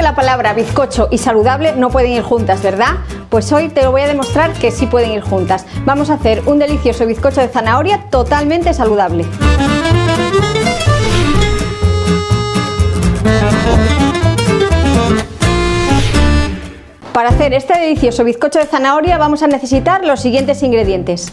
la palabra bizcocho y saludable no pueden ir juntas, ¿verdad? Pues hoy te lo voy a demostrar que sí pueden ir juntas. Vamos a hacer un delicioso bizcocho de zanahoria totalmente saludable. Para hacer este delicioso bizcocho de zanahoria vamos a necesitar los siguientes ingredientes.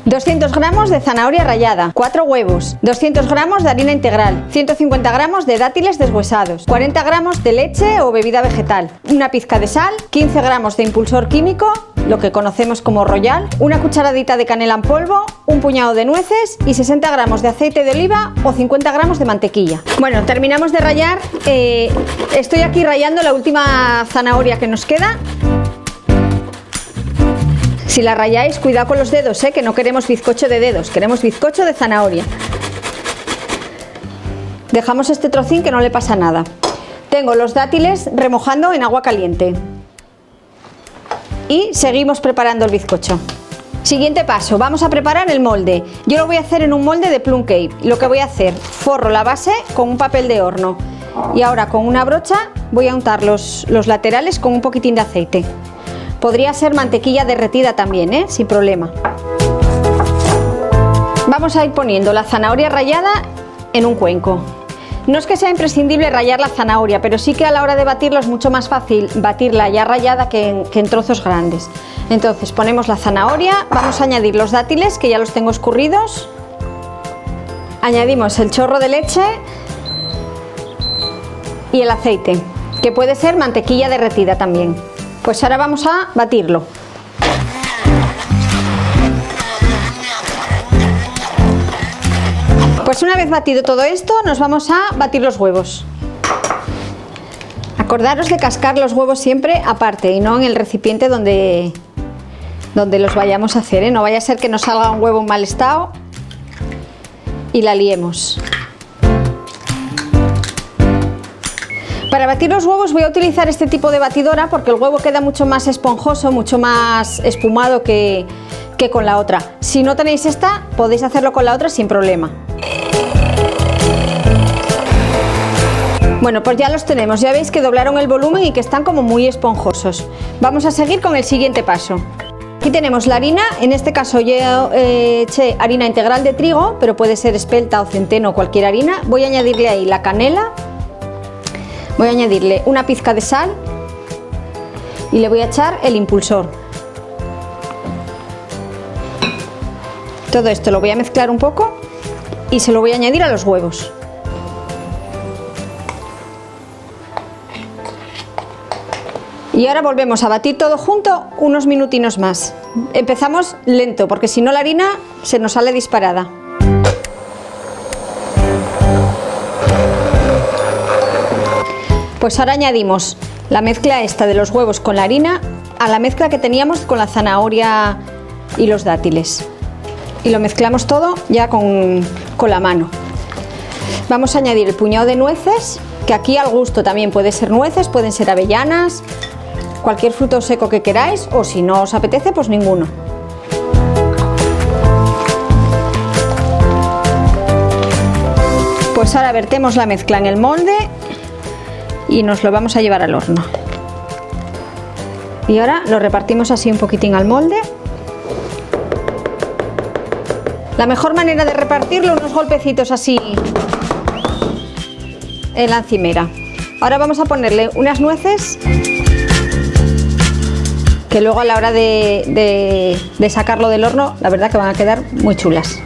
200 gramos de zanahoria rallada, 4 huevos, 200 gramos de harina integral, 150 gramos de dátiles deshuesados, 40 gramos de leche o bebida vegetal, una pizca de sal, 15 gramos de impulsor químico, lo que conocemos como Royal, una cucharadita de canela en polvo, un puñado de nueces y 60 gramos de aceite de oliva o 50 gramos de mantequilla. Bueno, terminamos de rallar, estoy aquí rallando la última zanahoria que nos queda. Si la ralláis, cuidado con los dedos, que no queremos bizcocho de dedos, queremos bizcocho de zanahoria. Dejamos este trocín que no le pasa nada. Tengo los dátiles remojando en agua caliente. Y seguimos preparando el bizcocho. Siguiente paso, vamos a preparar el molde. Yo lo voy a hacer en un molde de plum cake. Lo que voy a hacer, forro la base con un papel de horno. Y ahora con una brocha voy a untar los laterales con un poquitín de aceite. Podría ser mantequilla derretida también, sin problema. Vamos a ir poniendo la zanahoria rallada en un cuenco. No es que sea imprescindible rallar la zanahoria, pero sí que a la hora de batirlo es mucho más fácil batirla ya rallada que en trozos grandes. Entonces ponemos la zanahoria, vamos a añadir los dátiles que ya los tengo escurridos. Añadimos el chorro de leche y el aceite, que puede ser mantequilla derretida también. Pues ahora vamos a batirlo. Pues una vez batido todo esto, nos vamos a batir los huevos. Acordaros de cascar los huevos siempre aparte y no en el recipiente donde los vayamos a hacer, No vaya a ser que nos salga un huevo en mal estado y la liemos. Para batir los huevos voy a utilizar este tipo de batidora porque el huevo queda mucho más esponjoso, mucho más espumado que con la otra. Si no tenéis esta, podéis hacerlo con la otra sin problema. Bueno, pues ya los tenemos. Ya veis que doblaron el volumen y que están como muy esponjosos. Vamos a seguir con el siguiente paso. Aquí tenemos la harina. En este caso yo eché harina integral de trigo, pero puede ser espelta o centeno o cualquier harina. Voy a añadirle ahí la canela. Voy a añadirle una pizca de sal y le voy a echar el impulsor. Todo esto lo voy a mezclar un poco y se lo voy a añadir a los huevos. Y ahora volvemos a batir todo junto unos minutinos más. Empezamos lento porque si no la harina se nos sale disparada. Pues ahora añadimos la mezcla esta de los huevos con la harina a la mezcla que teníamos con la zanahoria y los dátiles. Y lo mezclamos todo ya con la mano. Vamos a añadir el puñado de nueces, que aquí al gusto también puede ser nueces, pueden ser avellanas, cualquier fruto seco que queráis, o si no os apetece, pues ninguno. Pues ahora vertemos la mezcla en el molde y nos lo vamos a llevar al horno. Y ahora lo repartimos así un poquitín al molde. La mejor manera de repartirlo, unos golpecitos así en la encimera. Ahora vamos a ponerle unas nueces que luego a la hora de sacarlo del horno, la verdad que van a quedar muy chulas.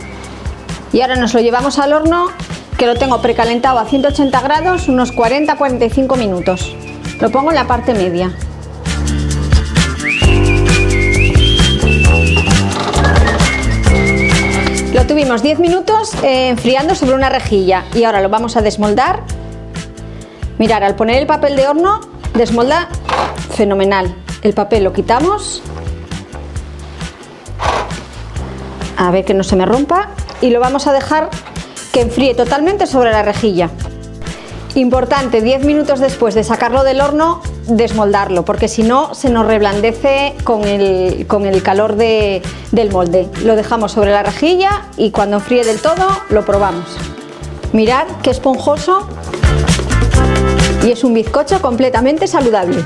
Y ahora nos lo llevamos al horno, que lo tengo precalentado a 180 grados, unos 40-45 minutos. Lo pongo en la parte media. Lo tuvimos 10 minutos enfriando sobre una rejilla y ahora lo vamos a desmoldar. Mirad, al poner el papel de horno desmolda fenomenal. El papel lo quitamos, a ver que no se me rompa, y lo vamos a dejar que enfríe totalmente sobre la rejilla. Importante, 10 minutos después de sacarlo del horno, desmoldarlo, porque si no se nos reblandece con el calor del molde. Lo dejamos sobre la rejilla y cuando enfríe del todo lo probamos. Mirad qué esponjoso. y es un bizcocho completamente saludable.